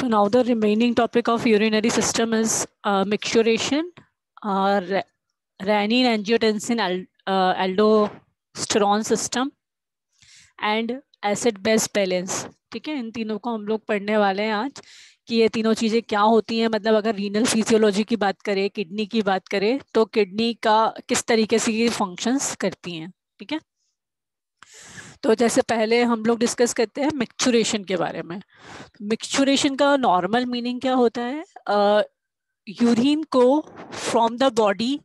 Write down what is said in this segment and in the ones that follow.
So now the remaining topic of urinary system is micturition, renin-angiotensin aldosterone system and acid base balance. ठीक है, इन तीनों को हम लोग पढ़ने वाले हैं आज कि ये तीनों चीजें क्या होती हैं. मतलब अगर रीनल फिजियोलॉजी की बात करें, किडनी की बात करें, तो किडनी का किस तरीके से ये फंक्शंस करती हैं. ठीक है, तो जैसे पहले हम लोग डिस्कस करते हैं मिक्सचुरेशन के बारे में. मिक्सचुरेशन का नॉर्मल मीनिंग क्या होता है? यूरिन को फ्रॉम द बॉडी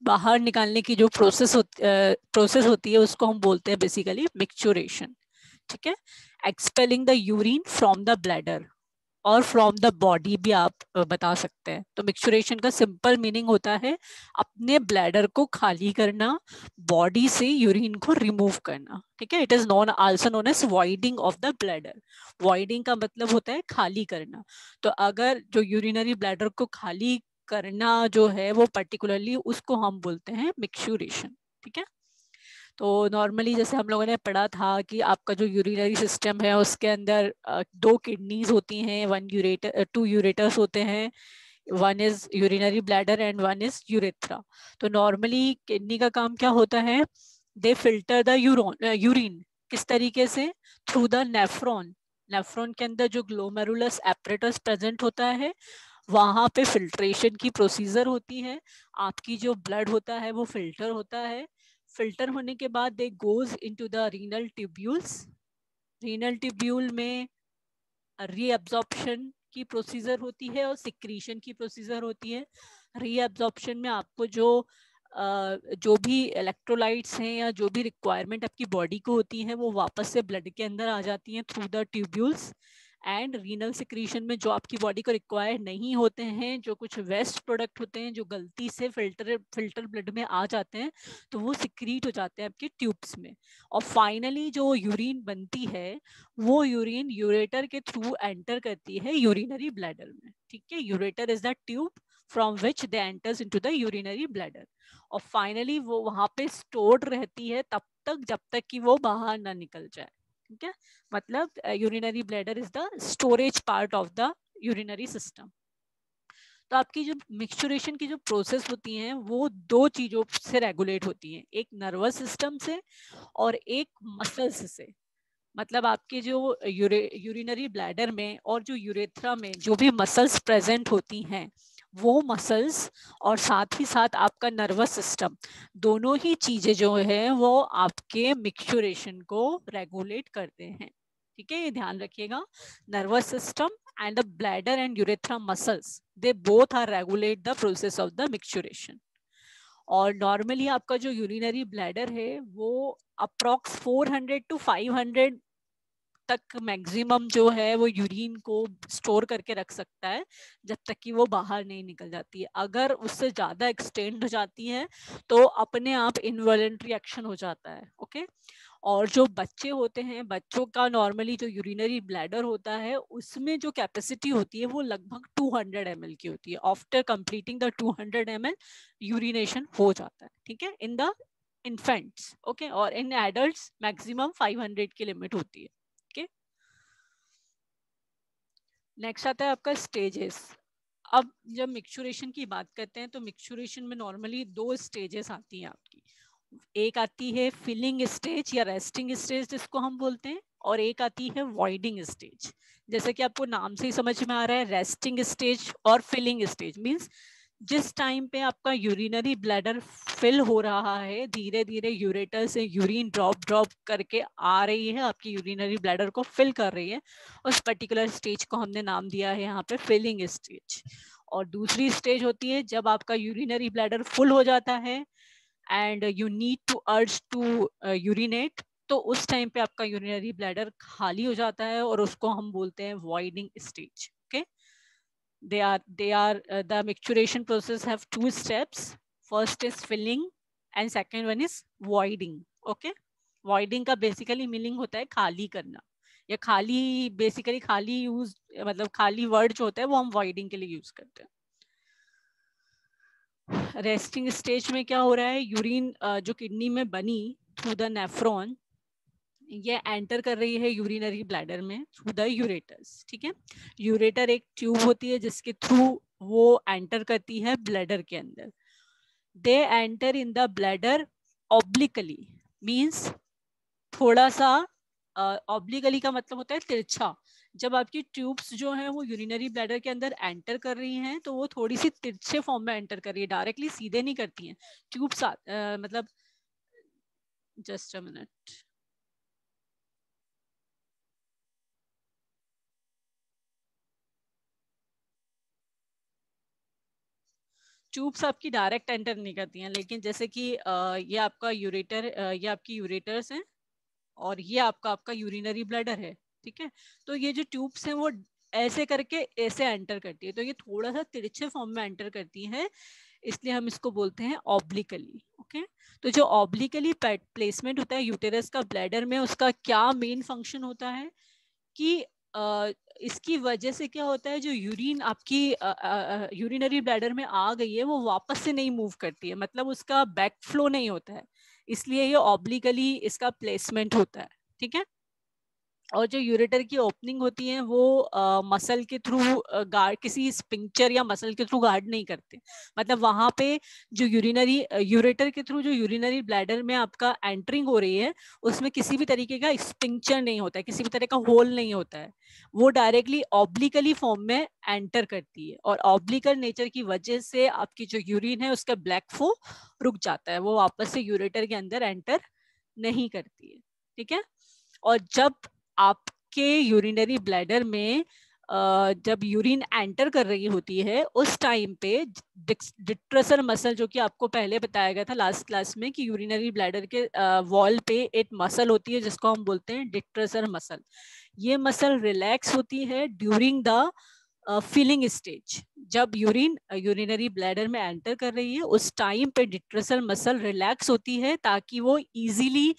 बाहर निकालने की जो प्रोसेस होती है उसको हम बोलते हैं बेसिकली मिक्सचुरेशन. ठीक है, expelling the urine from the bladder और फ्रॉम द बॉडी भी आप बता सकते हैं. तो मिक्सचुरेशन का सिंपल मीनिंग होता है अपने ब्लैडर को खाली करना, बॉडी से यूरिन को रिमूव करना. ठीक है, it is known also known as voiding of the bladder. Voiding का मतलब होता है खाली करना. तो अगर जो यूरिनरी ब्लैडर को खाली करना जो है वो पर्टिकुलरली उसको हम बोलते हैं मिक्सचुरेशन. ठीक है, तो नॉर्मली जैसे हम लोगों ने पढ़ा था कि आपका जो यूरिनरी सिस्टम है उसके अंदर दो किडनीज होती हैं, टू यूरेटर्स होते हैं. One is urinary bladder and one is urethra. तो नॉर्मली किडनी का काम क्या होता है? दे फिल्टर द यूरिन. किस तरीके से? Through the nephron. नेफ्रॉन के अंदर जो ग्लोमेरुलस एपरेटस प्रेजेंट होता है वहां पे फिल्ट्रेशन की प्रोसीजर होती है. आपकी जो ब्लड होता है वो फिल्टर होता है. फिल्टर होने के बाद they goes into the renal tubules. Renal tubule में रीअब्जॉर्प्शन की प्रोसीजर होती है और सिक्रीशन की प्रोसीजर होती है. रीअब्जॉर्प्शन में आपको जो भी इलेक्ट्रोलाइट्स हैं या जो भी रिक्वायरमेंट आपकी बॉडी को होती है वो वापस से ब्लड के अंदर आ जाती हैं through the tubules. And renal secretion में जो आपकी बॉडी को रिक्वायर नहीं होते हैं, जो कुछ वेस्ट प्रोडक्ट होते हैं जो गलती से फिल्टर ब्लड में आ जाते हैं, तो वो सिक्रीट हो जाते हैं आपके ट्यूब्स में. और फाइनली जो यूरिन बनती है वो यूरिन यूरेटर के थ्रू एंटर करती है यूरिनरी ब्लैडर में. ठीक है, ureter is the tube from which they enters into the urinary bladder. और फाइनली वो वहां पे स्टोर्ड रहती है तब तक जब तक कि वो बाहर ना निकल जाए. ठीक है, मतलब urinary bladder is the storage part of the urinary system. तो आपकी जो मिक्सचुरेशन की जो प्रोसेस होती है वो दो चीजों से रेगुलेट होती है, एक नर्वस सिस्टम से और एक मसल्स से. मतलब आपके जो यूरिनरी ब्लैडर में और जो यूरेथ्रा में जो भी मसल्स प्रेजेंट होती हैं वो मसल्स और साथ ही साथ आपका नर्वस सिस्टम, दोनों ही चीजें जो है वो आपके मिक्सचुरेशन को रेगुलेट करते हैं. ठीक है, ये ध्यान रखिएगा. Nervous system and the bladder and urethra muscles, they both are regulate the process of the micturition. और नॉर्मली आपका जो यूरिनरी ब्लैडर है वो अप्रॉक्स 400 to 500 तक मैक्सिमम जो है वो यूरिन को स्टोर करके रख सकता है जब तक कि वो बाहर नहीं निकल जाती है. अगर उससे ज्यादा एक्सटेंड हो जाती है तो अपने आप इनवॉलेंट्री एक्शन हो जाता है. ओके, और जो बच्चे होते हैं, बच्चों का नॉर्मली जो यूरिनरी ब्लैडर होता है उसमें जो कैपेसिटी होती है वो लगभग 200 ml की होती है. After completing the 200 ml urination हो जाता है. ठीक है, इन द इन्फेंट्स. ओके, और इन एडल्ट्स मैक्सिमम 500 की लिमिट होती है. ओके, नेक्स्ट आता है आपका स्टेजेस. अब जब मिक्सचुरेशन की बात करते हैं तो मिक्सचुरेशन में नॉर्मली दो स्टेजेस आती हैं आपकी. एक आती है फिलिंग स्टेज या रेस्टिंग स्टेज जिसको हम बोलते हैं, और एक आती है वॉइडिंग स्टेज. जैसे कि आपको नाम से ही समझ में आ रहा है, रेस्टिंग स्टेज और फिलिंग स्टेज मींस जिस टाइम पे आपका यूरिनरी ब्लैडर फिल हो रहा है, धीरे धीरे यूरेटर से यूरिन ड्रॉप करके आ रही है, आपकी यूरिनरी ब्लैडर को फिल कर रही है, उस पर्टिकुलर स्टेज को हमने नाम दिया है यहाँ पे फिलिंग स्टेज. और दूसरी स्टेज होती है जब आपका यूरिनरी ब्लैडर फुल हो जाता है and you need to urge to urinate, तो उस टाइम पे आपका यूरिनरी ब्लैडर खाली हो जाता है और उसको हम बोलते हैं voiding stage. Okay, the micturiation process have two steps. First is filling and second one is voiding. Okay, voiding का basically meaning होता है खाली करना, या खाली बेसिकली खाली यूज, मतलब खाली वर्ड जो होता है वो हम voiding के लिए यूज करते हैं. रेस्टिंग स्टेज में क्या हो रहा है, यूरिन जो किडनी में बनी थ्रू द नेफ्रॉन ये एंटर कर रही है यूरिनरी ब्लैडर में थ्रू द यूरेटर्स, ठीक है। यूरेटर एक ट्यूब होती है जिसके थ्रू वो एंटर करती है ब्लैडर के अंदर। They enter in the bladder obliquely, means थोड़ा सा, ऑब्लिकली का मतलब होता है तिरछा। जब आपकी ट्यूब्स जो है वो यूरिनरी ब्लैडर के अंदर एंटर कर रही हैं तो वो थोड़ी सी तिरछे फॉर्म में एंटर कर रही है, डायरेक्टली सीधे नहीं करती हैं ट्यूब्स, मतलब जस्ट अ मिनट। ट्यूब्स आपकी डायरेक्ट एंटर नहीं करती हैं, लेकिन जैसे कि ये आपका यूरेटर, ये आपकी यूरेटर्स हैं और ये आपका आपका यूरिनरी ब्लैडर है, ठीक है। तो ये जो ट्यूब्स हैं वो ऐसे करके ऐसे एंटर करती है, तो ये थोड़ा सा तिरछे फॉर्म में एंटर करती है, इसलिए हम इसको बोलते हैं ऑब्लिकली, ओके। तो जो ऑब्लिकली प्लेसमेंट होता है यूटेरस का ब्लैडर में, उसका क्या मेन फंक्शन होता है कि इसकी वजह से क्या होता है, जो यूरिन आपकी यूरिनरी ब्लैडर में आ गई है वो वापस से नहीं मूव करती है, मतलब उसका बैक फ्लो नहीं होता है, इसलिए ये ऑब्लिकली इसका प्लेसमेंट होता है, ठीक है। और जो यूरेटर की ओपनिंग होती है वो मसल के थ्रू गार्ड, किसी स्पिंक्चर या मसल के थ्रू गार्ड नहीं करते, मतलब वहां पे जो यूरिनरी यूरेटर के थ्रू जो यूरिनरी ब्लैडर में आपका एंटरिंग हो रही है उसमें किसी भी तरीके का स्पिंक्चर नहीं होता है, किसी भी तरह का होल नहीं होता है, वो डायरेक्टली ऑब्लिकली फॉर्म में एंटर करती है, और ऑब्लिकल नेचर की वजह से आपकी जो यूरिन है उसका ब्लैक फ्लो रुक जाता है, वो वापस से यूरेटर के अंदर एंटर नहीं करती है, ठीक है। और जब आपके यूरिनरी ब्लैडर में जब यूरिन एंटर कर रही होती है उस टाइम पे डिट्रेसर मसल, जो कि आपको पहले बताया गया था लास्ट क्लास में कि यूरिनरी ब्लैडर के वॉल पे एक मसल होती है जिसको हम बोलते हैं डिट्रेसर मसल, ये मसल रिलैक्स होती है ड्यूरिंग द फिलिंग स्टेज। जब यूरिनरी ब्लैडर में एंटर कर रही है उस टाइम पे डिट्रेसर मसल रिलैक्स होती है ताकि वो इजीली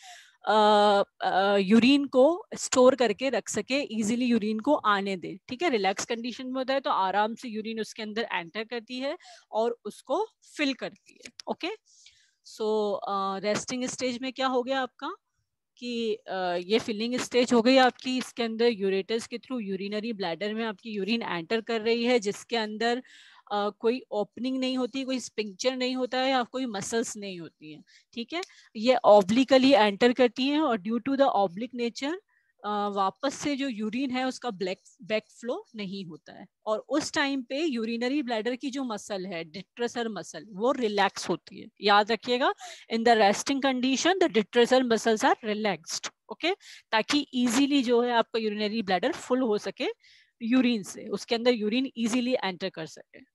यूरिन को स्टोर करके रख सके, इजीली यूरिन को आने दे, ठीक है। रिलैक्स कंडीशन में होता है तो आराम से यूरिन उसके अंदर एंटर करती है और उसको फिल करती है, ओके। सो रेस्टिंग स्टेज में क्या हो गया आपका कि ये फिलिंग स्टेज हो गई आपकी, इसके अंदर यूरेटस के थ्रू यूरिनरी ब्लैडर में आपकी यूरिन एंटर कर रही है जिसके अंदर कोई ओपनिंग नहीं होती, कोई स्पिंक्चर नहीं होता है या कोई मसल्स नहीं होती हैं, ठीक है। ये ऑब्लिकली एंटर करती हैं और due to the oblique nature वापस से जो यूरिन है उसका बैक फ्लो नहीं होता है, और उस टाइम पे यूरिनरी ब्लैडर की जो मसल है डिट्रेसर मसल वो रिलैक्स होती है, याद रखिएगा, in the resting condition the detrusor muscles are relaxed, okay, ताकि इजीली जो है आपका यूरिनरी ब्लैडर फुल हो सके यूरिन से, उसके अंदर यूरिन इजीली एंटर कर सके।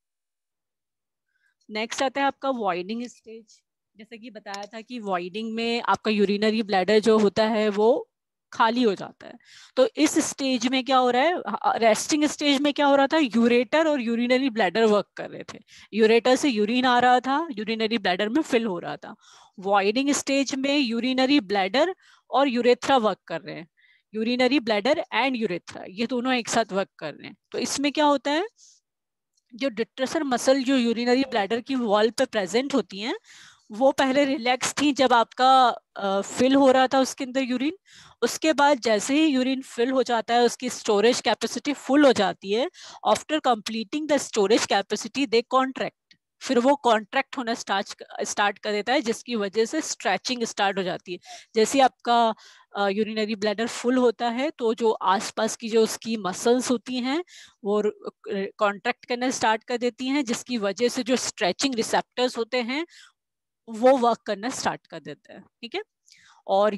नेक्स्ट आता है आपका वॉइडिंग स्टेज। जैसे कि बताया था कि वॉइडिंग में आपका यूरिनरी ब्लैडर जो होता है वो खाली हो जाता है, तो इस स्टेज में क्या हो रहा है, रेस्टिंग स्टेज में क्या हो रहा था, यूरेटर और यूरिनरी ब्लैडर वर्क कर रहे थे, यूरेटर से यूरिन आ रहा था, यूरिनरी ब्लैडर में फिल हो रहा था। वॉइडिंग स्टेज में यूरिनरी ब्लैडर और यूरेथ्रा वर्क कर रहे हैं, यूरिनरी ब्लैडर एंड यूरेथ्रा ये दोनों एक साथ वर्क कर रहे हैं, तो इसमें क्या होता है, जो डिट्रेसर मसल जो यूरिनरी ब्लैडर की वॉल पे प्रेजेंट होती हैं वो पहले रिलैक्स थी जब आपका फिल हो रहा था उसके अंदर यूरिन, उसके बाद जैसे ही यूरिन फिल हो जाता है उसकी स्टोरेज कैपेसिटी फुल हो जाती है, after completing the storage capacity they contract, फिर वो कॉन्ट्रैक्ट होना स्टार्ट कर देता है जिसकी वजह से स्ट्रेचिंग स्टार्ट हो जाती है। जैसे आपका यूरिनरी ब्लैडर फुल होता है तो जो आसपास की जो उसकी मसल्स होती हैं वो कॉन्ट्रैक्ट करना स्टार्ट कर देती हैं जिसकी वजह से जो स्ट्रेचिंग रिसेप्टर्स होते हैं वो वर्क करना स्टार्ट कर देते हैं, ठीक है। और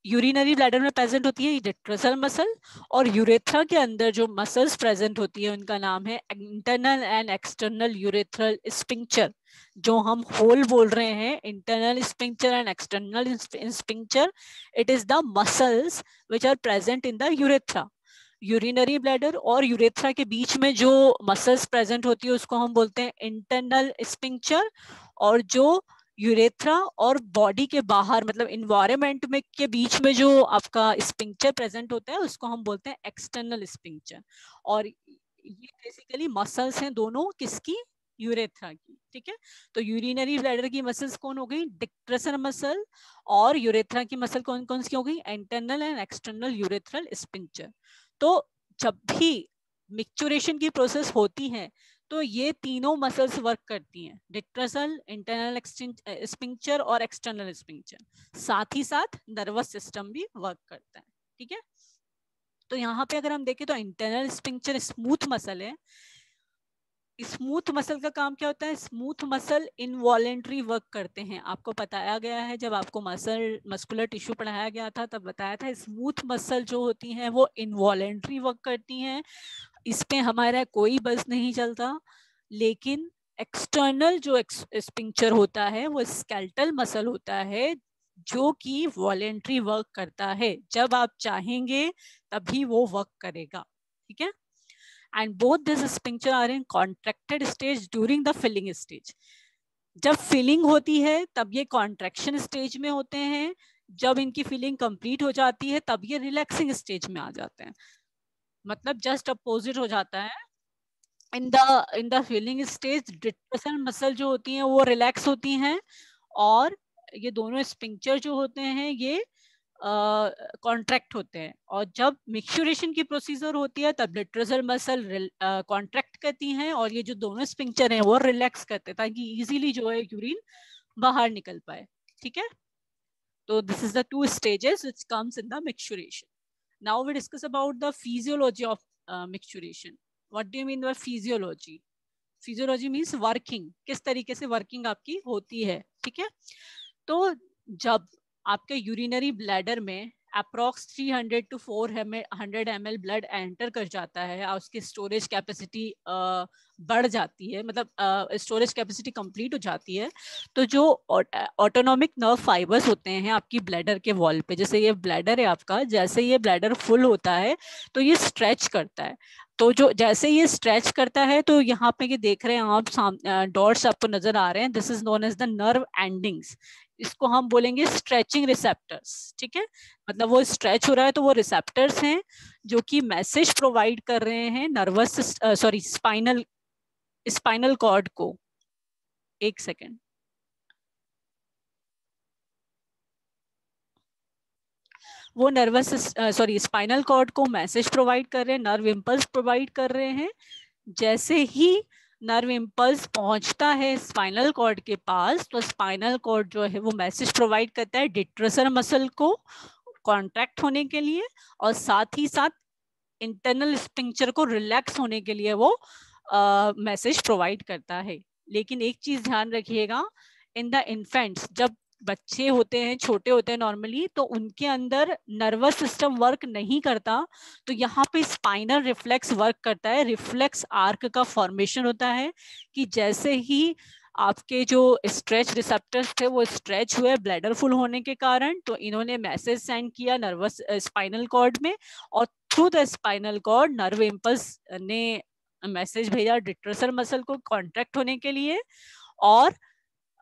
यूरिनरी ब्लैडर में प्रेजेंट होती है डिट्रेसर मसल, और यूरेथ्रा के अंदर जो मसल्स प्रेजेंट होती है उनका नाम है internal and external urethral sphincter, जो हम होल बोल रहे हैं internal sphincter and external sphincter, it is the muscles which are present in the urethra. Urinary bladder और यूरेथ्रा के बीच में जो मसल्स प्रेजेंट होती है उसको हम बोलते हैं इंटरनल स्पिंक्चर, और जो यूरेथ्रा और बॉडी के बाहर मतलब इन्वायरमेंट में के बीच में जो आपका स्पिंक्चर प्रेजेंट होता है उसको हम बोलते हैं एक्सटर्नल स्पिंक्चर। और ये बेसिकली मसल्स हैं दोनों किसकी, यूरेथ्रा की, ठीक है। तो यूरिनरी ब्लैडर की मसल्स कौन हो गई, डिक्ट्रेसर मसल, और यूरेथ्रा की मसल कौन कौन सी हो गई, internal and external urethral sphincter. तो जब भी मिक्चुरेशन की प्रोसेस होती है तो ये तीनों मसल्स वर्क करती हैं, डिक्ट्रेसल, इंटरनल स्पिंचर और एक्सटर्नल स्पिंचर। साथ ही साथ नर्वस सिस्टम भी वर्क करता है, ठीक है। तो यहाँ पे अगर हम देखें तो इंटरनल स्पिंचर स्मूथ मसल है। स्मूथ मसल का काम क्या होता है, स्मूथ मसल इनवॉलेंट्री वर्क करते हैं। आपको बताया गया है, जब आपको मस्कुलर टिश्यू पढ़ाया गया था तब बताया था स्मूथ मसल जो होती हैं वो इनवॉलेंट्री वर्क करती हैं, इस पे हमारा कोई बस नहीं चलता। लेकिन एक्सटर्नल जो स्पिंक्चर होता है वो स्केलेटल मसल होता है जो कि वॉलेंट्री वर्क करता है, जब आप चाहेंगे तभी वो वर्क करेगा, ठीक है। And both this sphincter are in contracted stage during the filling stage. जब फिलिंग होती है तब ये कॉन्ट्रैक्शन स्टेज में होते हैं, जब इनकी फिलिंग कंप्लीट हो जाती है तब ये रिलैक्सिंग स्टेज में आ जाते हैं। मतलब जस्ट अपोजिट हो जाता है। In the filling stage detrusor muscle जो होती हैं वो रिलैक्स होती हैं, और ये दोनों स्पिंक्चर जो होते हैं ये कॉन्ट्रैक्ट होते हैं। और जब मिक्सुरेशन की प्रोसीजर होती है तब डिक्ट्रेसल मसल कॉन्ट्रैक्ट करती हैं और ये जो दोनों स्पिंक्चर हैं वो रिलैक्स करते हैं, ताकि इजीली जो है यूरिन बाहर निकल पाए, ठीक है। तो this is the two stages which comes in the मिक्सुरेशन. Now we discuss about the physiology of micturition. What do you mean by physiology? Physiology means working. किस तरीके से वर्किंग आपकी होती है, ठीक है। तो जब आपके यूरिनरी ब्लैडर में approx 300 to 400 ml blood enter कर जाता है और उसकी स्टोरेज कैपेसिटी बढ़ जाती है, मतलब स्टोरेज कैपेसिटी कंप्लीट हो जाती है, तो जो ऑटोनॉमिक नर्व फाइबर्स होते हैं आपकी ब्लैडर के वॉल पे, जैसे ये ब्लैडर है आपका, जैसे ये ब्लैडर फुल होता है तो ये स्ट्रेच करता है। तो जो जैसे ये स्ट्रेच करता है तो यहाँ पे ये देख रहे हैं आप, डॉट्स आपको नजर आ रहे हैं, this is known as the nerve endings. इसको हम बोलेंगे स्ट्रेचिंग रिसेप्टर्स, ठीक है। मतलब वो स्ट्रेच हो रहा है तो वो रिसेप्टर्स हैं जो कि मैसेज प्रोवाइड कर रहे हैं नर्वस स्पाइनल कॉर्ड को। एक सेकेंड, वो स्पाइनल कॉर्ड को मैसेज प्रोवाइड कर रहे हैं, नर्व इम्पल्स प्रोवाइड कर रहे हैं। जैसे ही नर्व इम्पल्स पहुंचता है स्पाइनल कॉर्ड के पास तो स्पाइनल कॉर्ड जो है वो मैसेज प्रोवाइड करता है डिट्रेसर मसल को कॉन्ट्रैक्ट होने के लिए, और साथ ही साथ इंटरनल स्पिंक्चर को रिलैक्स होने के लिए वो मैसेज प्रोवाइड करता है। लेकिन एक चीज ध्यान रखिएगा, इन द इन्फेंट्स, जब बच्चे होते हैं, छोटे होते हैं नॉर्मली, तो उनके अंदर नर्वस सिस्टम वर्क नहीं करता, तो यहाँ पे स्पाइनल रिफ्लेक्स वर्क करता है। रिफ्लेक्स आर्क का फॉर्मेशन होता है कि जैसे ही आपके जो स्ट्रेच रिसेप्टर्स थे वो स्ट्रेच हुए ब्लैडर फुल होने के कारण, तो इन्होंने मैसेज सेंड किया नर्वस स्पाइनल कॉर्ड में, और through the spinal cord nerve impulse ने मैसेज भेजा डिट्रेसर मसल को कॉन्ट्रैक्ट होने के लिए, और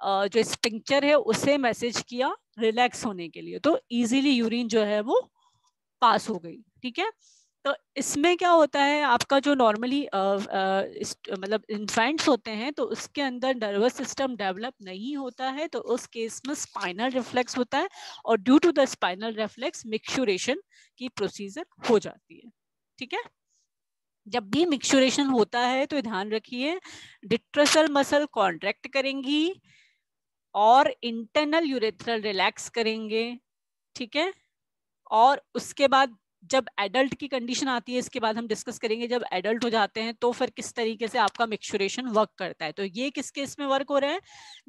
जो स्पिंक्चर है उसे मैसेज किया रिलैक्स होने के लिए, तो इजीली यूरिन जो है वो पास हो गई, ठीक है। तो इसमें क्या होता है, आपका जो नॉर्मली मतलब इन्फेंट्स होते हैं तो उसके अंदर नर्वस सिस्टम डेवलप नहीं होता है, तो उस केस में स्पाइनल रिफ्लेक्स होता है, और due to the spinal reflex micturition की प्रोसीजर हो जाती है, ठीक है। जब भी मिक्सुरेशन होता है तो ध्यान रखिए डिट्रेसर मसल कॉन्ट्रैक्ट करेंगी और इंटरनल यूरेथ्रल रिलैक्स करेंगे, ठीक है। और उसके बाद जब एडल्ट की कंडीशन आती है, इसके बाद हम डिस्कस करेंगे, जब एडल्ट हो जाते हैं तो फिर किस तरीके से आपका मिक्सुरेशन वर्क करता है। तो ये किस केस में वर्क हो रहा है,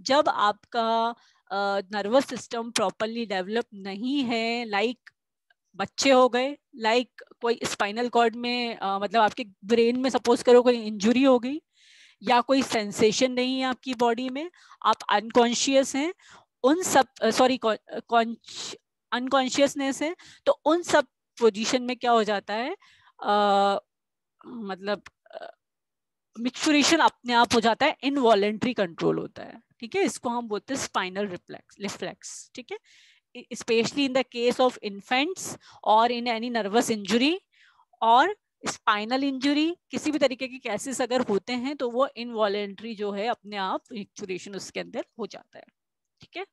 जब आपका नर्वस सिस्टम प्रॉपरली डेवलप नहीं है, लाइक बच्चे हो गए, लाइक कोई स्पाइनल कॉर्ड में मतलब आपके ब्रेन में सपोज करो कोई इंजुरी हो गई, या कोई सेंसेशन नहीं है आपकी बॉडी में, आप अनकॉन्शियस हैं, उन सब अनकॉन्शियसनेस है, तो उन सब पोजीशन में क्या हो जाता है, मतलब मिक्सुरेशन अपने आप हो जाता है, इनवॉलेंट्री कंट्रोल होता है, ठीक है। इसको हम बोलते हैं स्पाइनल रिफ्लेक्स, ठीक है। especially in the case of infants or in any nervous injury or spinal injury, किसी भी तरीके के केसेस अगर होते हैं तो वो इनवॉलेंट्री जो है अपने आप मिक्सचुरेशन उसके अंदर हो जाता है। ठीक है,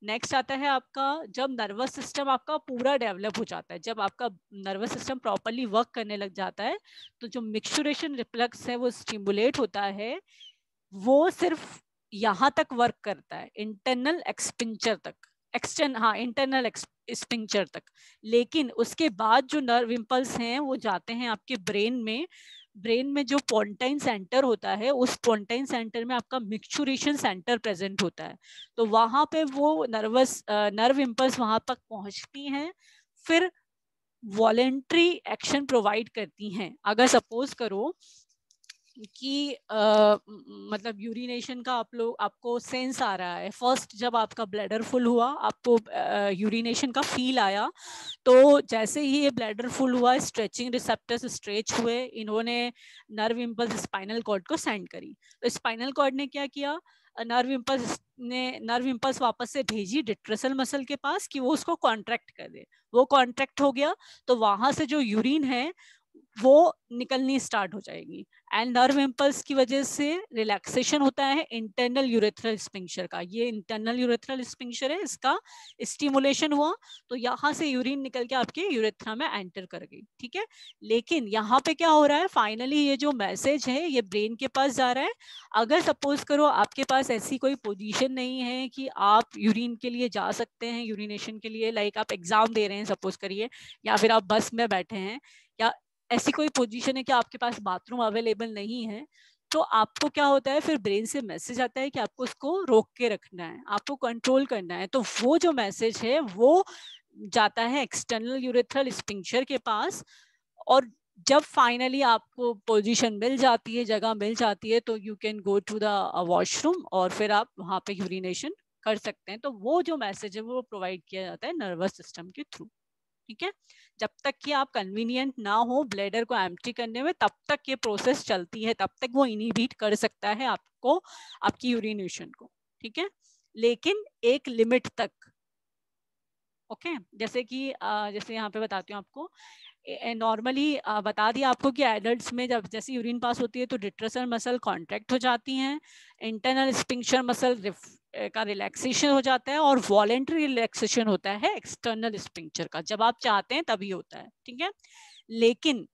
नेक्स्ट आता है आपका जब नर्वस सिस्टम आपका पूरा डेवलप हो जाता है, जब आपका नर्वस सिस्टम प्रॉपरली वर्क करने लग जाता है, तो जो मिक्सचुरेशन रिफ्लेक्स है वो स्टिमुलेट होता है, वो सिर्फ यहाँ तक वर्क करता है, इंटरनल एक्सपिंचर तक, इंटरनल एक्सपिंचर तक, लेकिन उसके बाद जो नर्व इम्पल्स हैं वो जाते हैं आपके ब्रेन में। ब्रेन में जो पोंटाइन सेंटर होता है, उस पोंटाइन सेंटर में आपका मिक्सचुरेशन सेंटर प्रेजेंट होता है, तो वहां पे वो नर्व इम्पल्स वहां तक पहुंचती हैं, फिर वॉलेंट्री एक्शन प्रोवाइड करती हैं। अगर सपोज करो कि मतलब यूरिनेशन का आपको सेंस आ रहा है, फर्स्ट जब आपका ब्लैडर फुल हुआ आपको यूरिनेशन का फील आया, तो जैसे ही ये ब्लैडर फुल हुआ स्ट्रेचिंग रिसेप्टर्स स्ट्रेच हुए, इन्होंने नर्व इम्पल्स स्पाइनल कॉर्ड को सेंड करी, तो स्पाइनल कॉर्ड ने क्या किया, नर्व इम्पल्स वापस से भेजी डिट्रेसल मसल के पास कि वो उसको कॉन्ट्रैक्ट कर दे, वो कॉन्ट्रैक्ट हो गया, तो वहां से जो यूरिन है वो निकलनी स्टार्ट हो जाएगी, एंड नर्व इम्पल्स की वजह से रिलैक्सेशन होता है इंटरनल यूरेथ्रल स्पिंक्चर का, ये इंटरनल यूरेथ्रल स्पिंक्चर है, इसका स्टिमुलेशन हुआ, तो यहाँ से यूरिन निकल के आपके यूरेथ्रा में एंटर कर गई। ठीक है, लेकिन यहाँ पे क्या हो रहा है, फाइनली ये जो मैसेज है ये ब्रेन के पास जा रहा है। अगर सपोज करो आपके पास ऐसी कोई पोजीशन नहीं है कि आप यूरिन के लिए जा सकते हैं, यूरिनेशन के लिए, लाइक आप एग्जाम दे रहे हैं सपोज करिए, या फिर आप बस में बैठे हैं, या ऐसी कोई पोजीशन है कि आपके पास बाथरूम अवेलेबल नहीं है, तो आपको क्या होता है, फिर ब्रेन से मैसेज आता है कि आपको उसको रोक के रखना है, आपको कंट्रोल करना है, तो वो जो मैसेज है वो जाता है एक्सटर्नल यूरेथ्रल स्पिंक्चर के पास, और जब फाइनली आपको पोजीशन मिल जाती है, जगह मिल जाती है, तो you can go to the washroom और फिर आप वहां पे यूरिनेशन कर सकते हैं। तो वो जो मैसेज है वो प्रोवाइड किया जाता है नर्वस सिस्टम के थ्रू। ठीक है, जब तक कि आप कन्वीनियंट ना हो ब्लैडर को एम्प्टी करने में, तब तक ये प्रोसेस चलती है, तब तक वो इनहिबिट कर सकता है आपको, आपकी यूरिनेशन को। ठीक है, लेकिन एक लिमिट तक। ओके, जैसे कि जैसे यहाँ पे बताती हूँ आपको, नॉर्मली बता दिया आपको कि एडल्ट्स में जब जैसे यूरिन पास होती है तो डिट्रेसल मसल कॉन्ट्रैक्ट हो जाती हैं, इंटरनल स्पिंक्चर मसल का रिलैक्सेशन हो जाता है, और वॉलेंट्री रिलैक्सेशन होता है एक्सटर्नल स्पिंक्चर का, जब आप चाहते हैं तभी होता है। ठीक है, लेकिन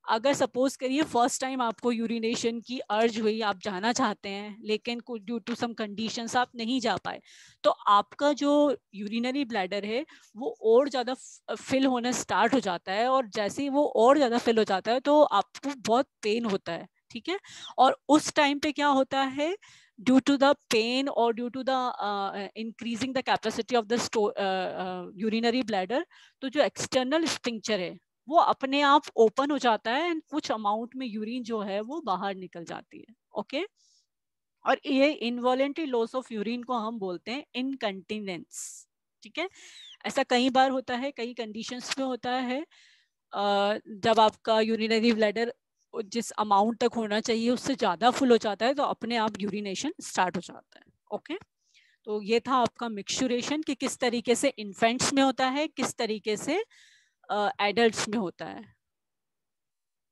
अगर सपोज करिए फर्स्ट टाइम आपको यूरिनेशन की अर्ज हुई, आप जाना चाहते हैं, लेकिन कुछ ड्यू टू सम कंडीशंस आप नहीं जा पाए, तो आपका जो यूरिनरी ब्लैडर है वो और ज़्यादा फिल होना स्टार्ट हो जाता है, और जैसे ही वो और ज़्यादा फिल हो जाता है तो आपको बहुत पेन होता है। ठीक है, और उस टाइम पे क्या होता है, ड्यू टू द पेन और due to the increasing the capacity of the urinary bladder, तो जो एक्सटर्नल स्पिंक्चर है वो अपने आप ओपन हो जाता है, एंड कुछ अमाउंट में यूरिन जो है वो बाहर निकल जाती है। ओके, और ये इनवॉलेंट्री लॉस ऑफ यूरिन को हम बोलते हैं इनकंटिनेंस। ठीक है, ऐसा कई बार होता है, कई कंडीशंस में होता है, जब आपका यूरिनरी ब्लैडर जिस अमाउंट तक होना चाहिए उससे ज्यादा फुल हो जाता है, तो अपने आप यूरिनेशन स्टार्ट हो जाता है। ओके, तो ये था आपका मिक्सचुरेशन कि किस तरीके से इन्फेंट्स में होता है, किस तरीके से एडल्ट्स में होता है।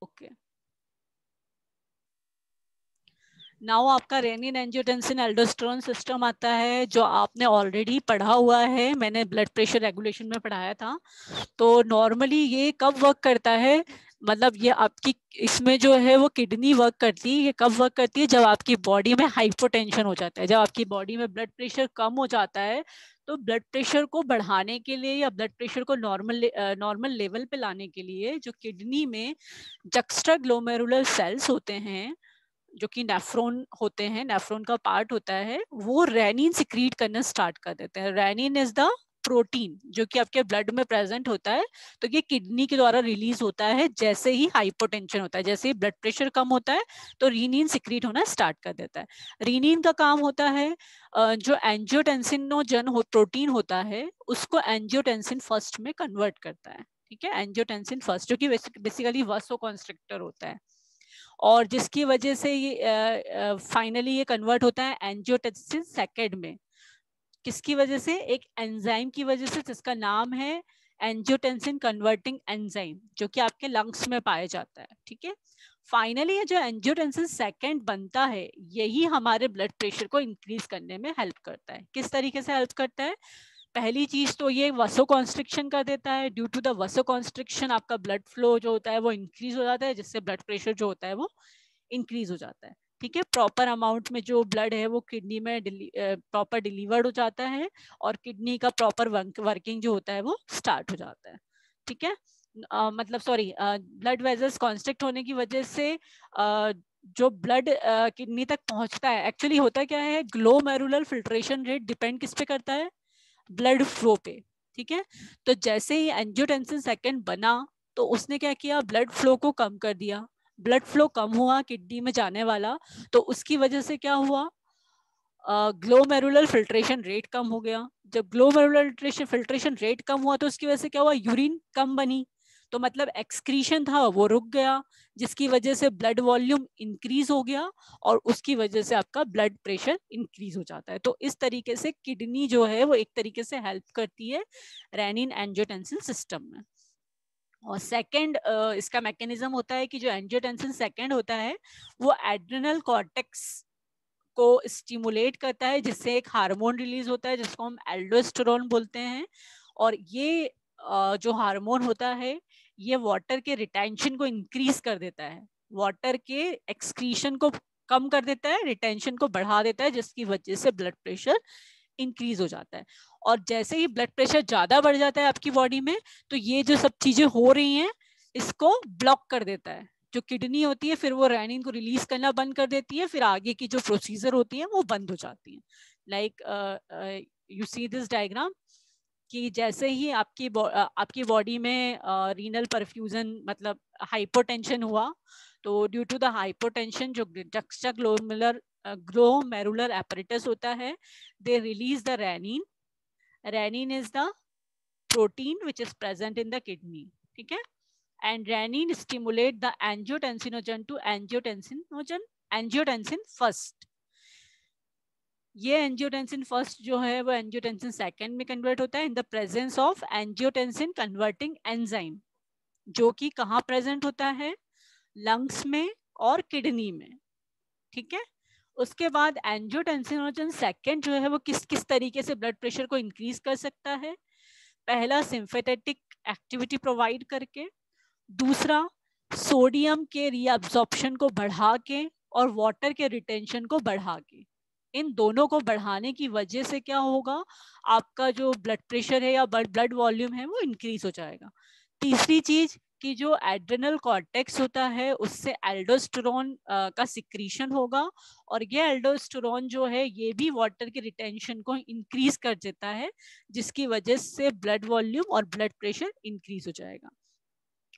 ओके, नाउ आपका रेनिन एंजियोटेंसिन एल्डोस्टेरोन सिस्टम आता है, जो आपने ऑलरेडी पढ़ा हुआ है, मैंने ब्लड प्रेशर रेगुलेशन में पढ़ाया था। तो नॉर्मली ये कब वर्क करता है, मतलब ये आपकी इसमें जो है वो किडनी वर्क करती है, ये कब वर्क करती है, जब आपकी बॉडी में हाइपोटेंशन हो जाता है, जब आपकी बॉडी में ब्लड प्रेशर कम हो जाता है, तो ब्लड प्रेशर को बढ़ाने के लिए या ब्लड प्रेशर को नॉर्मल लेवल पे लाने के लिए जो किडनी में जक्स्ट्रा ग्लोमेरुलर सेल्स होते हैं, जो कि नेफ्रॉन होते हैं, नेफ्रॉन का पार्ट होता है, वो रेनिन सिक्रीट करना स्टार्ट कर देते हैं। रेनिन इज द प्रोटीन जो कि आपके ब्लड में प्रेजेंट होता है, तो ये किडनी के द्वारा रिलीज होता है जैसे ही हाइपोटेंशन होता है, जैसे ही ब्लड प्रेशर कम होता है तो रीनिन सिक्रीट होना स्टार्ट कर देता है। रीनिन का काम होता है जो एंजियोटेंसिनोजन प्रोटीन होता है उसको एंजियोटेंसिन फर्स्ट में कन्वर्ट करता है। ठीक है, एंजियोटेंसिन फर्स्ट जो कि बेसिकली वासोकॉन्स्ट्रिक्टर होता है, और जिसकी वजह से ये फाइनली ये कन्वर्ट होता है एंजियोटेंसिन सेकेंड में। किसकी वजह से, एक एंजाइम की वजह से जिसका नाम है एंजियोटेंसिन कन्वर्टिंग एंजाइम, जो कि आपके लंग्स में पाया जाता है, ठीक है। फाइनली ये जो एंजियोटेंसिन सेकंड बनता है, यही हमारे ब्लड प्रेशर को इंक्रीज करने में हेल्प करता है। किस तरीके से हेल्प करता है? पहली चीज तो ये वसो कॉन्स्ट्रिक्शन कर देता है। ड्यू टू द वसो कॉन्स्ट्रिक्शन आपका ब्लड फ्लो जो होता है वो इंक्रीज हो जाता है, जिससे ब्लड प्रेशर जो होता है वो इंक्रीज हो जाता है, ठीक है। प्रॉपर अमाउंट में जो ब्लड है वो किडनी में प्रॉपर डिलीवर्ड हो जाता है, और किडनी का प्रॉपर वर्किंग जो होता है वो स्टार्ट हो जाता है, ठीक है। मतलब सॉरी, ब्लड वेजल्स कॉन्स्ट्रिक्ट होने की वजह से जो ब्लड किडनी तक पहुंचता है, एक्चुअली होता क्या है, ग्लोमेरुलर फिल्ट्रेशन रेट डिपेंड किस पे करता है? ब्लड फ्लो पे, ठीक है। तो जैसे ही एंजियोटेंसिन सेकंड बना, तो उसने क्या किया, ब्लड फ्लो को कम कर दिया। ब्लड फ्लो कम हुआ किडनी में जाने वाला, तो उसकी वजह से क्या हुआ, ग्लोमेरुलर फिल्ट्रेशन रेट कम हो गया। जब ग्लोमेरुलर फिल्ट्रेशन रेट कम हुआ, तो उसकी वजह से क्या हुआ, यूरिन कम बनी, तो मतलब एक्सक्रीशन था वो रुक गया, जिसकी वजह से ब्लड वॉल्यूम इंक्रीज हो गया, और उसकी वजह से आपका ब्लड प्रेशर इंक्रीज हो जाता है। तो इस तरीके से किडनी जो है वो एक तरीके से हेल्प करती है रेनिन एंजियोटेंसिन सिस्टम में। और सेकंड इसका मैकेनिज्म होता है कि जो एंजियोटेंसिन सेकंड होता है वो एड्रेनल कॉर्टेक्स को स्टिमुलेट करता है, जिससे एक हार्मोन रिलीज होता है जिसको हम एल्डोस्टेरोन बोलते हैं। और ये जो हार्मोन होता है, ये वाटर के रिटेंशन को इंक्रीज कर देता है, वाटर के एक्सक्रीशन को कम कर देता है, रिटेंशन को बढ़ा देता है, जिसकी वजह से ब्लड प्रेशर इंक्रीज हो जाता है। और जैसे ही ब्लड प्रेशर ज्यादा बढ़ जाता है आपकी बॉडी में, तो ये जो सब चीजें हो रही हैं इसको ब्लॉक कर देता है। जो किडनी होती है फिर वो रेनिन को रिलीज करना बंद कर देती है, फिर आगे की जो प्रोसीजर होती है वो बंद हो जाती है। Like you see this diagram, कि जैसे ही आपकी बॉडी में रीनल परफ्यूजन मतलब हाइपोटेंशन हुआ, तो ड्यू टू द हाइपोटेंशन जो ग्लोमेरुलर एपरेटस होता है, they release the renin. Renin is the protein which is present in the kidney, ठीक है। and renin stimulate the angiotensinogen to angiotensin first. ये angiotensin first जो है वो एंजियोटेंसिन सेकंड में कन्वर्ट होता है in the presence of angiotensin converting enzyme, जो कि कहाँ प्रेजेंट होता है, लंग्स में और किडनी में, ठीक है। उसके बाद एंजियोटेंसिनोजन सेकंड जो है वो किस किस तरीके से ब्लड प्रेशर को इंक्रीज कर सकता है? पहला, सिंथेटिक एक्टिविटी प्रोवाइड करके, दूसरा सोडियम के रीअब्जॉर्प्शन को बढ़ा के, और वाटर के रिटेंशन को बढ़ा के। इन दोनों को बढ़ाने की वजह से क्या होगा, आपका जो ब्लड प्रेशर है या ब्लड वॉल्यूम है वो इंक्रीज हो जाएगा। तीसरी चीज कि जो एड्रेनल कॉर्टेक्स होता है उससे एल्डोस्टेरोन का सिक्रीशन होगा, और ये एल्डोस्टेरोन जो है ये भी वाटर के रिटेंशन को इंक्रीज कर देता है, जिसकी वजह से ब्लड वॉल्यूम और ब्लड प्रेशर इंक्रीज हो जाएगा।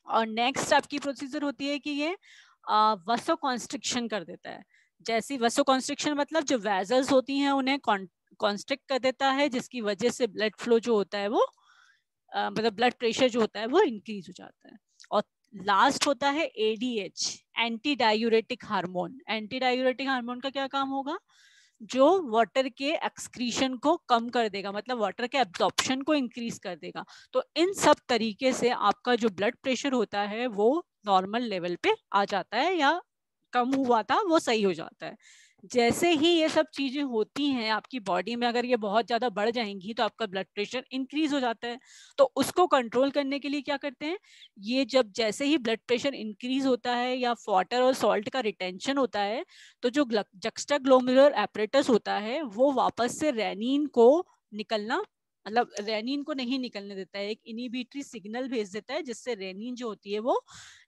और नेक्स्ट आपकी प्रोसीजर होती है कि ये वसो कॉन्स्ट्रिक्शन कर देता है। जैसी वसो कॉन्स्ट्रिक्शन मतलब जो वेजल्स होती हैं उन्हें कॉन्स्ट्रिक्ट कर देता है, जिसकी वजह से ब्लड फ्लो जो होता है वो मतलब ब्लड प्रेशर जो होता है वो इंक्रीज हो जाता है। और लास्ट होता है ADH, anti diuretic hormone. Anti diuretic hormone का क्या काम होगा, जो वाटर के एक्सक्रीशन को कम कर देगा, मतलब वाटर के एब्जॉर्प्शन को इंक्रीज कर देगा। तो इन सब तरीके से आपका जो ब्लड प्रेशर होता है वो नॉर्मल लेवल पे आ जाता है, या कम हुआ था वो सही हो जाता है। जैसे ही ये सब चीजें होती हैं आपकी बॉडी में, अगर ये बहुत ज्यादा बढ़ जाएंगी तो आपका ब्लड प्रेशर इंक्रीज हो जाता है। तो उसको कंट्रोल करने के लिए क्या करते हैं, ये जब जैसे ही ब्लड प्रेशर इंक्रीज होता है या वाटर और सॉल्ट का रिटेंशन होता है, तो जो जक्स्टाग्लोमेरुलर एपरेटस होता है वो वापस से रेनिन को निकलना, मतलब रेनिन को नहीं निकलने देता है, एक इनिबिटरी सिग्नल भेज देता है, जिससे रेनिन जो होती है वो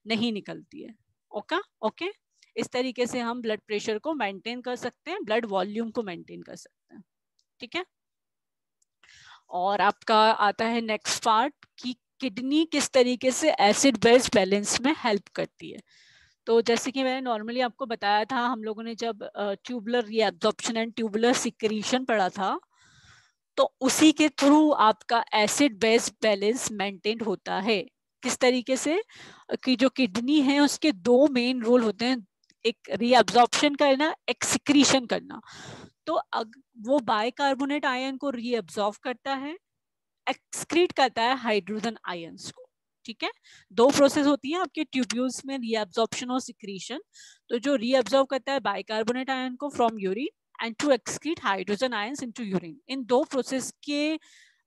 नहीं निकलती है। ओके, इस तरीके से हम ब्लड प्रेशर को मेंटेन कर सकते हैं, ब्लड वॉल्यूम को मेंटेन कर सकते हैं, ठीक है। और आपका आता है नेक्स्ट पार्ट कि किडनी किस तरीके से एसिड बेस बैलेंस में हेल्प करती है। तो जैसे कि मैंने नॉर्मली आपको बताया था, हम लोगों ने जब tubular reabsorption and tubular secretion पढ़ा था, तो उसी के थ्रू आपका एसिड बेस बैलेंस मेंटेन होता है। किस तरीके से कि जो किडनी है उसके दो मेन रोल होते हैं, एक रीअब्जॉर्प्शन करना, एक सिक्रीशन करना। तो वो बाइकार्बोनेट आयन को रीअब्जॉर्ब करता है, एक्सक्रीट करता है हाइड्रोजन आयंस को। ठीक है, दो प्रोसेस होती है आपके ट्यूब्यूल्स में, रीअब्जॉर्प्शन और सिक्रीशन। तो जो रीअब्जॉर्ब करता है बाइकार्बोनेट आयन को from urine and to excrete hydrogen ions into urine, इन दो प्रोसेस के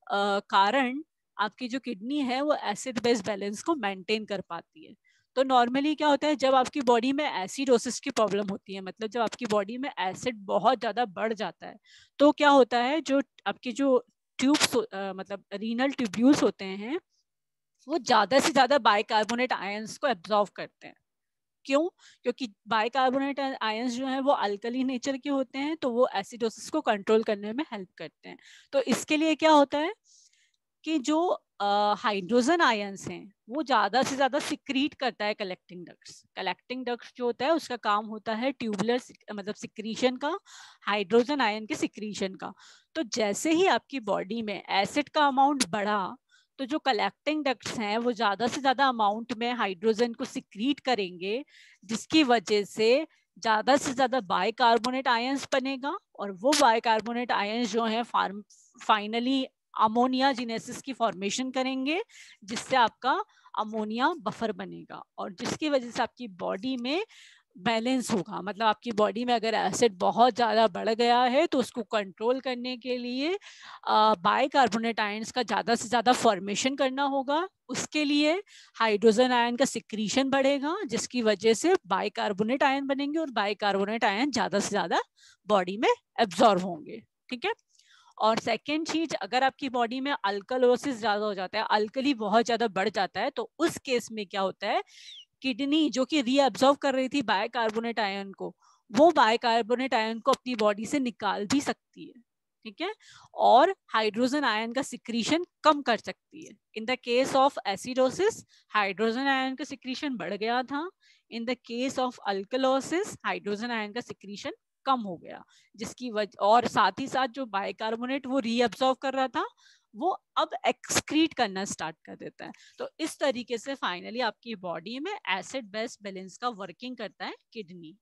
कारण आपकी जो किडनी है वो एसिड बेस बैलेंस को मेंटेन कर पाती है। तो नॉर्मली क्या होता है, जब आपकी बॉडी में एसिडोसिस की प्रॉब्लम होती है, मतलब जब आपकी बॉडी में एसिड बहुत ज्यादा बढ़ जाता है, तो क्या होता है, जो आपके जो ट्यूब्स मतलब रीनल ट्यूब्यूल्स होते हैं, वो ज्यादा से ज्यादा बाइकार्बोनेट आयंस को एब्जॉर्व करते हैं। क्यों? क्योंकि बाइकार्बोनेट आयंस जो है वो अल्कली नेचर के होते हैं, तो वो एसिडोसिस को कंट्रोल करने में हेल्प करते हैं। तो इसके लिए क्या होता है कि जो हाइड्रोजन आयंस हैं वो ज्यादा से ज्यादा सिक्रीट करता है कलेक्टिंग डक्ट्स। कलेक्टिंग डक्ट्स जो होता है उसका काम होता है ट्यूबुलर मतलब सिक्रीशन का, हाइड्रोजन आयन के सिक्रीशन का। तो जैसे ही आपकी बॉडी में एसिड का अमाउंट बढ़ा, तो जो कलेक्टिंग डक्ट्स हैं वो ज्यादा से ज्यादा अमाउंट में हाइड्रोजन को सिक्रीट करेंगे, जिसकी वजह से ज्यादा से ज्यादा बाइकार्बोनेट आयंस बनेगा, और वो बाइकार्बोनेट आयंस जो है फाइनली अमोनिया जिनेसिस की फॉर्मेशन करेंगे, जिससे आपका अमोनिया बफर बनेगा, और जिसकी वजह से आपकी बॉडी में बैलेंस होगा। मतलब आपकी बॉडी में अगर एसिड बहुत ज़्यादा बढ़ गया है, तो उसको कंट्रोल करने के लिए बाइकार्बोनेट आयंस का ज़्यादा से ज़्यादा फॉर्मेशन करना होगा। उसके लिए हाइड्रोजन आयन का सिक्रीशन बढ़ेगा, जिसकी वजह से बाइकार्बोनेट आयन बनेंगे, और बाइकार्बोनेट आयन ज़्यादा से ज़्यादा बॉडी में एब्जॉर्ब होंगे। ठीक है। और सेकेंड चीज, अगर आपकी बॉडी में अल्कलोसिस ज्यादा हो जाता है, अल्कली बहुत ज्यादा बढ़ जाता है, तो उस केस में क्या होता है, किडनी जो कि रीअब्जॉर्ब कर रही थी बाइकार्बोनेट आयन को, वो बाइकार्बोनेट आयन को अपनी बॉडी से निकाल भी सकती है। ठीक है, और हाइड्रोजन आयन का सिक्रीशन कम कर सकती है। In the case of acidosis, hydrogen ion का सिक्रीशन बढ़ गया था। In the case of alkalosis, hydrogen ion का सिक्रीशन कम हो गया, जिसकी वजह, और साथ ही साथ जो बाइकार्बोनेट वो रीअब्सॉर्ब कर रहा था, वो अब एक्सक्रीट करना स्टार्ट कर देता है। तो इस तरीके से फाइनली आपकी बॉडी में एसिड बेस बैलेंस का वर्किंग करता है किडनी।